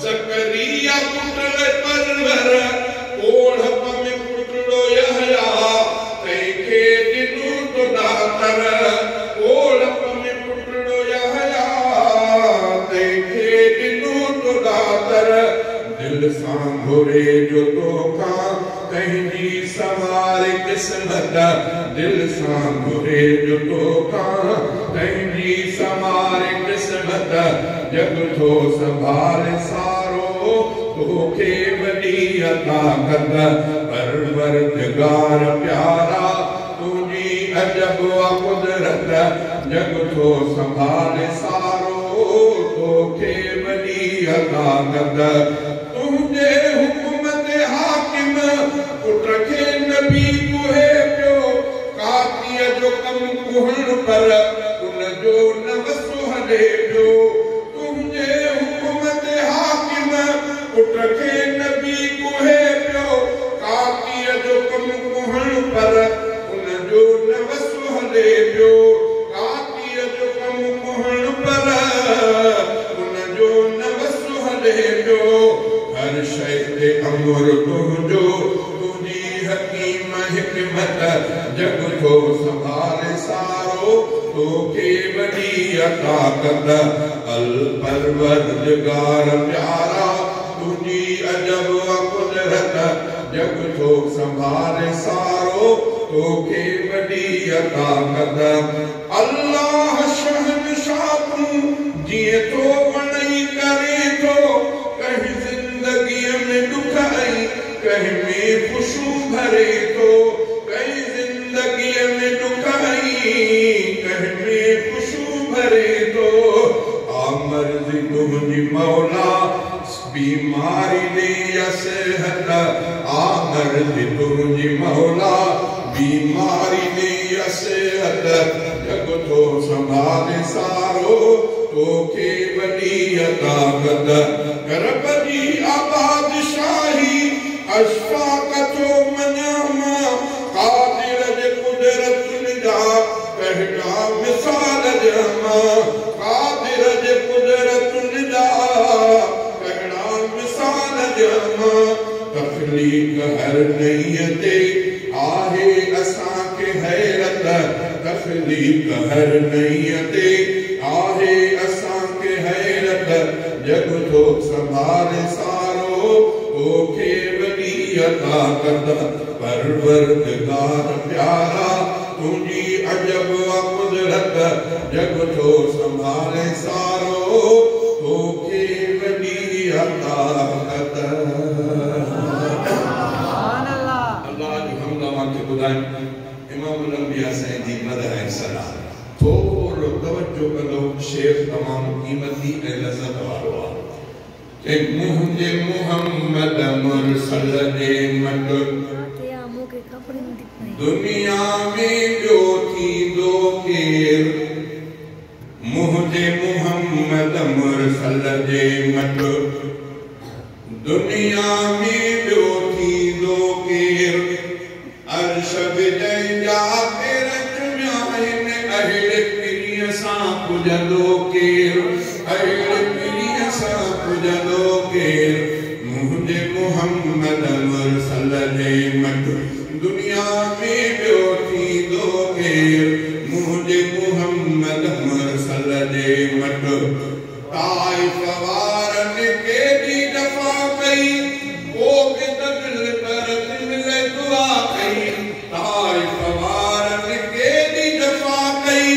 ज़करिया पुत्र परवर ओढ़प में पुटड़ो यहया तंहिंखे ॾिनो तो दातर ओढ़प में पुटड़ो यहया तंहिंखे ॾिनो तो दातर दिल सां घुरे जो तोखां तंहिंजी सवार क़िस्मत दिल सां घुरे जो तोखां तंहिंजी सवार क़िस्मत जग थो संभाल सारो तोखे वॾी अता कद परवरदिगार प्यारा तुंहिंजी अजब कुदरत जग थो संभाल सारो तोखे वॾी अता कद तुंहिंजे हुक्म ते हाकिम पुट खे नबी कुहे पियो कातीअ जो कम कुहण पर उन जो नवसो हले पियो तुंहिंजे हुक्म ते हाकिम पुट खे नबी कुहे पियो कातीअ जो कम कुहण पर उन जो नवसो हले पियो कातीअ जो कम कुहण पर उन जो नवसो हले पियो हर शइ ते अमर तुंहिंजो तुंहिंजी हकीम हिकमत जग थो संभाले सारो तोखे वॾी अता कद अल परवरदिगार प्यारा तुंहिंजी अजब कुदरत जग थो संभाले सारो तोखे वॾी अता कद अल्लाह शहंशाह तूं जीअं तो वणई करे थो कंहिं ज़िंदगीअ में दुख आई कंहिं में ख़ुशियूं भरे थो कंहिं ज़िंदगीअ में दुख आई कंहिं में ख़ुशियूं भरे थो मर्ज़ी तुंहिंजी मौला बीमारी ॾे या सिहत मर्ज़ी तुंहिंजी मौला बीमारी ॾे या सिहत जग थो संभाले सारो तोखे वॾी अता कद रब जी आबादशाही अशफाक़ थो मञां मां क़ादिर जे कुदरतुनि जा पहिरियां मिसाल ॾियां क़ादिर जे कुदरतुनि जा पहिरियां मिसाल ॾियां तख़लीक़ हर नईअ ते आहे असांखे हैरत तख़लीक़ हर नईअ ते आहे असांखे हैरत जग थो संभाले सारो तोखे वॾी अता कद परवरदिगार प्यारा तुंहिंजी अजब कुदरत जग थो संभाले सारो तोखे वॾी अता कद अल्लाह जो हमद अव्हांखे ॿुधायूं इमामुल अंबिया साईं जी मदह ऐं सलाह थोरो तवजो कंदो शेर तमामु क़ीमती ऐं लज़त वारो आहे मुंहिंजे मुहम्मद मुरसल जे मट दुनिया में ॿियो थींदो केर मुंहिंजे मुहम्मद मुरसल जे मट दुनिया में ॿियो थींदो केर अर्श जंहिंजा पेर चुमिया आहिनि अहिड़े पीरीअ सां पुॼंदो केर अहिड़े पीरीअ सां पुॼंदो केर मुंहिंजे मुहम्मद मुरसल जे मट दुनिया में ॿियो थींदो केर मुंहिंजे मुहम्मद मुरसल जे मट ताइफ़ वारनि केॾी दफ़ा कई पोइ बि त दिलि पर मिले दुआ कई ताइफ़ वारनि केॾी दफ़ा कई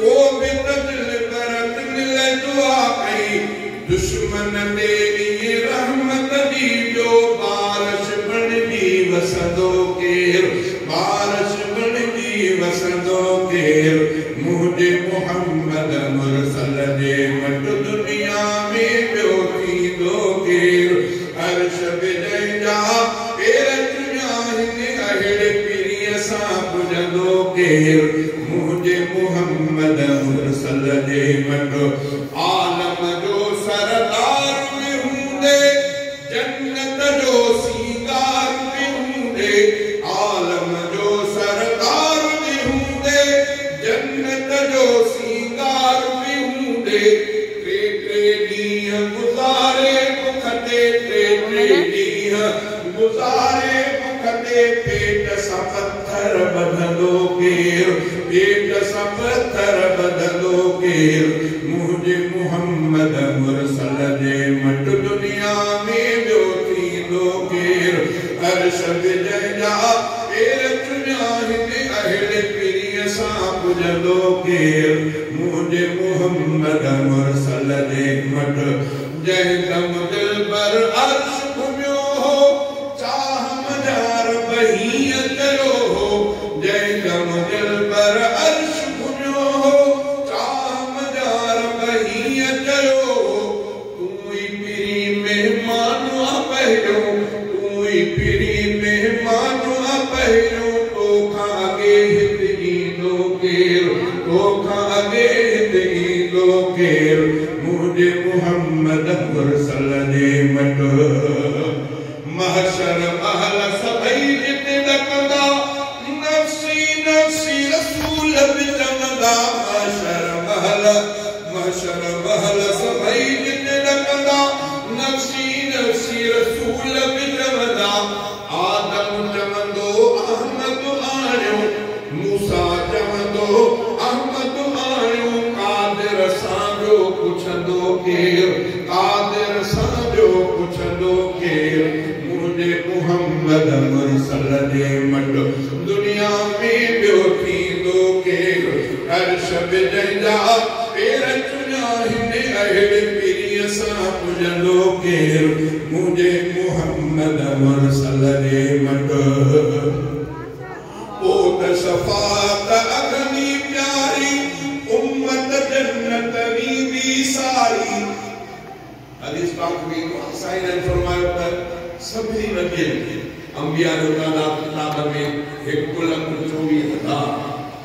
पोइ बि त दिलि पर मिले दुआ कई दुश्मन ते ईअं रहमत जी जो बारिश बणिजी वसंदो केर बारिश बणिजी वसंदो केर मुंहिंजे मुहम्मद मुरसल जे मट दुनिया में ॿियो थींदो केर अर्श जंहिंजा पेर चुमिया आहिनि अहिड़े पीरीअ सां पुॼंदो केर मुंहिंजे मुहम्मद मुरसल जे मट आलम जो सरदार में हूंदे जन्नत जो सींगार में हूंदे आलम जो सरदार में हूंदे जन्नत जो सींगार में हूंदे टे टे ॾींहं गुज़ारे बुख गुज़ारे मुकदे पेट सां पत्थर बधंदो केर पेट सां पत्थर बधंदो केर मुंहिंजे मुहम्मद मुरसल जे मट दुनिया में ॿियो थींदो केर अर्श जंहिंजा पेर चुनिया हिन अहिड़े पीरीअ सां पुॼंदो केर मुंहिंजे मुहम्मद मुरसल जे मट जंहिं दम दिल पर अर्श घुमियो हो चाह मजार बहीअ कयो हो जंहिं दम दिल पर अर्श घुमियो हो चाह मजार बहीअ कयो हो तूं ई पीरी मेहमान पहिरियों तूं ई पीरी मेहमान पहिरियों तोखां अॻे हिते ईंदो केर तोखां अॻे हिते ईंदो केर मुंहिंजे मुहम्मद मुरसल जे मट महशर महल सभई जिते ॾकंदा नफ़्सी नफ़्सी रसूल बि चवंदा महशर महल सभई जिते ॾकंदा नफ़्सी नफ़्सी रसूल बि चवंदा आदम चवंदो अहमद आणियो मूसा चवंदो अहमद आणियो कादिर सां ॿियो पुछंदो केर कादिर सां ॿियो पुछंदो केर मुंहिंजे मुहम्मद मुरसल जे मट दुनिया में ॿियो थींदो केर अर्श बि जंहिंजा पेर चुनिया हिन अहिड़े पीरीअ सां पुॼंदो केर मुंहिंजे मुहम्मद मुरसल जे मट पोइ त शफ़ाअत अग्नी प्यारी उम्मत जन्नत वींदी सारी हदीस पाक में साईं ने फरमायो त सभी नबियनि अंबिया जो तादाद किताब में 1,24,000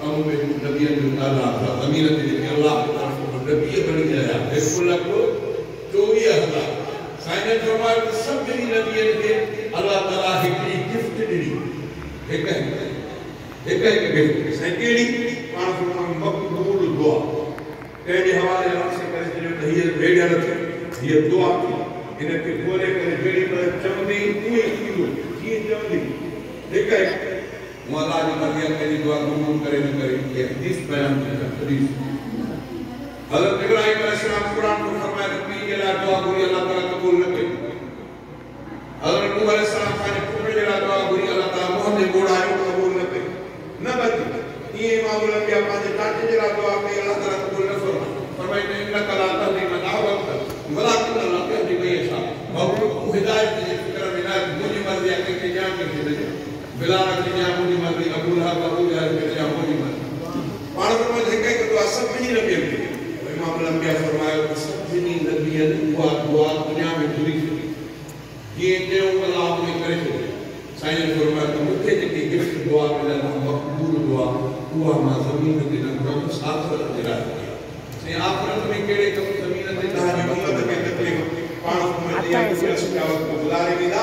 कम में नबियनि जो तादाद ज़मीन ते जेके अल्लाह की तरफ नबी बणी आया 1,24,000 साईं ने फरमायो त सभी नबियनि खे अल्लाह ताला हिकिड़ी गिफ्ट ॾिनी हिकु गिफ्ट साईं कहिड़ी पाण फरमायो मक़बूल दुआ कंहिंजे हवाले से करे छॾियो त हीअ भेड़ियल थिए हीअ दुआ इनखे खोले करे जेड़ी महिल चवंदी उहे थींदो जीअं चवंदी हिकु हूअ अलाह जी मर्ज़ी कंहिंजी दुआ क़बूल करे न करे इहा हदीस बयान कई हदीस हज़रत इब्राहिम अलैहिस्सलाम क़ुरान में फरमाया त पीउ जे लाइ दुआ घुरी अल्लाह ताला क़बूल न कई हज़रत नूह अलैहिस्सलाम पंहिंजे पुट जे लाइ दुआ घुरी अल्लाह ताला मुंहं ते घोड़ायो क़बूल न कई न बची इहे इमामुल अंबिया पंहिंजे चाचे जे लाइ दुआ कई अल्लाह ताला क़बूल न फरमाई इन्नक ला तहदी मन अहबब्त वलाकिन अल्लाह यहदी मन यशा और हिदायत जे फिक्र में ना मुंहिंजी मर्ज़ी आहे कंहिंखे ॾियां कंहिंखे न ॾियां बिलाल खे ॾियां मुंहिंजी मर्ज़ी अबू लहब खे ॾियां मुंहिंजी मर्ज़ी पाण फरमायो हिकु हिकु दुआ सभिनी नबियनि खे इमामुल अंबिया फरमायो त सभिनी नबियनि उहा दुआ दुनिया में घुरी छॾी जीअं चयो अल्लाह उन करे छॾियो साईं ने फरमायो त मूंखे जेकी गिफ्ट दुआ मिलियल आहे मक़बूल दुआ उहा मां ज़मीन ते न घुरंदुसि आख़िरत जे लाइ ऐं आख़िरत में कहिड़े कम ज़मीन ते तव्हांजी उम्मत खे तकलीफ़ पाण गुज़ारे वेंदा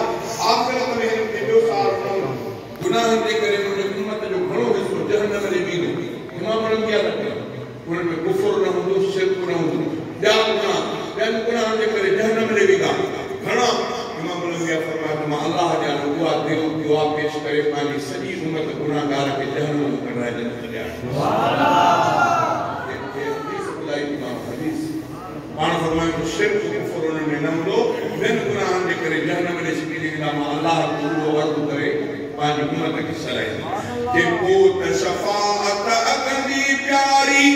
आख़िरत में हिन खे ॿियो सहारो न हूंदो गुनाहनि जे करे मुंहिंजे उम्मत जो घणो हिसो जहन्नम में वेंदो इमाम अंबिया उन्हनि में कुफ़ुर न हूंदो शिरक न हूंदो ॿिया गुनाह ॿियनि गुनाहनि जे करे जहन्नम में वेंदा घणा इमाम अंबिया फरमायो त मां अल्लाह जा दुआ दिलो दुआ पेश करे पंहिंजी सॼी उम्मत गुनाहगार खे जहन्नम में कढाए जन्नत ॾियां पाण फरमायो त शिरक कुफर उन में न हूंदो ॿियनि गुनाहनि जे करे जहन्नम में छिकी वेंदा मां अल्लाह पूरो अर्ज़ करे पंहिंजी उम्मत खे सलाहींदुमि जे पोइ त शफ़ाअत अग्नी प्यारी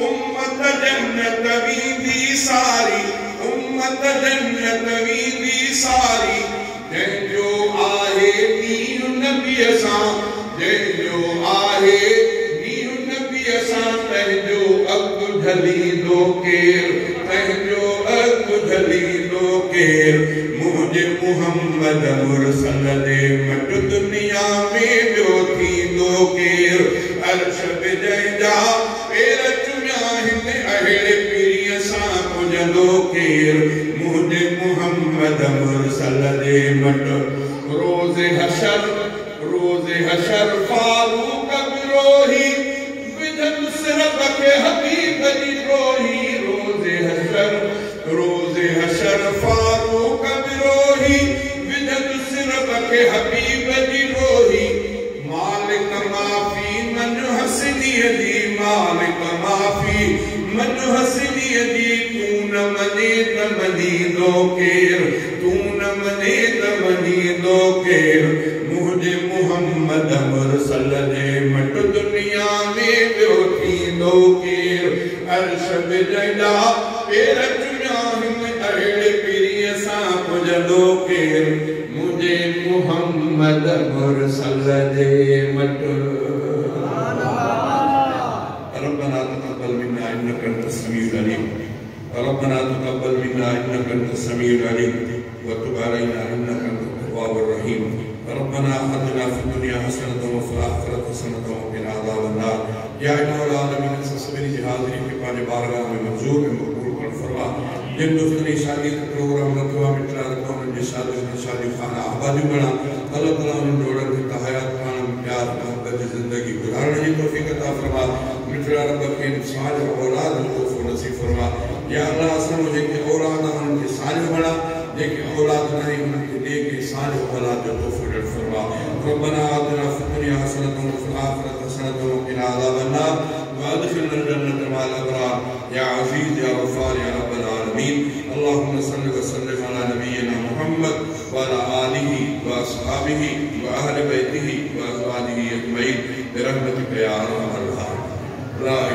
उम्मत जन्नत वेंदी सारी उम्मत जन्नत वेंदी सारी जंहिंजो आहे दीन नबीअ सां जंहिंजो आहे दीन नबीअ सां तंहिंजो अॻु ढलींदो केर तंहिंजो अॻु ढलींदो केर मुंहिंजे मुहम्मद मुरसल जे मट दुनिया में ॿियो थींदो केर अर्श बि जंहिंजा पेर चुमिया हिन अहिड़े पीरीअ सां पुॼंदो केर मुंहिंजे मुहम्मद मुरसल जे मट रोज़े हशर फारूक बिरोही विधन सिरब के हबीब जी रोही रोज़े हशर फारूक बिरोही विधन के हबीब दी रोही मालिक माफी मन हसनी दी मालिक माफी मन हसनी दी तू न मने त मनी दो केर तू न मने त मनी दो केर मुझे मोहम्मद मुरसल दे मट दुनिया में ब्योथी दो केर अर्श बिजड़ा पेरत में अड़े पिरिय सा पुजदो केर मुझे मोहम्मद मुरसल दे मट रब्बना तक़ब्बल मिन्ना इन्नका अंतस समीउल अलीम रब्बना तक़ब्बल मिन्ना इन्नका अंतस समीउल अलीम व तुब अलैना इन्नका अंतत तव्वाबुर रहीम रब्बना आतिना फिद दुनिया हसनतन व फिल आखिरति हसनतन व क़िना अज़ाबन नार या इलाहुल आलमीन ससबरी हाज़िरी के पाने बारगाह में मंजूर में मकबूल फरमा जिन दोस्तों ने शादी का प्रोग्राम रखवा मित्रा रखवा उनकी शादी खाना आबादी बना अल्लाह ताला उन जोड़न की तहयात खाना प्यार मोहब्बत जिंदगी गुजारने की तौफीक अता फरमा मित्रा रब के सालिह औलाद को नसीब फरमा या अल्लाह असन मुझे के औलाद उनके सालिह बना जेके औलाद नहीं उनके दे के सालिह औलाद को तौफीक फरमा रब्बना आतिना फिद दुनिया हसनतन व फिल आखिरति हसनतन व क़िना अज़ाबन नार वअदखिलना अल-जन्नत मअल अबरार या अज़ीज़ या गफ़्फ़ार या रब्बल आलमीन अल्लाहुम्मा सल्लि व सल्लिम अला नबिय्यिना मुहम्मद व अला आलिहि व अस्हाबिहि व अहलि बैतिहि व अज़वाजिहि अजमईन बिरहमतिका या अरहमर राहिमीन।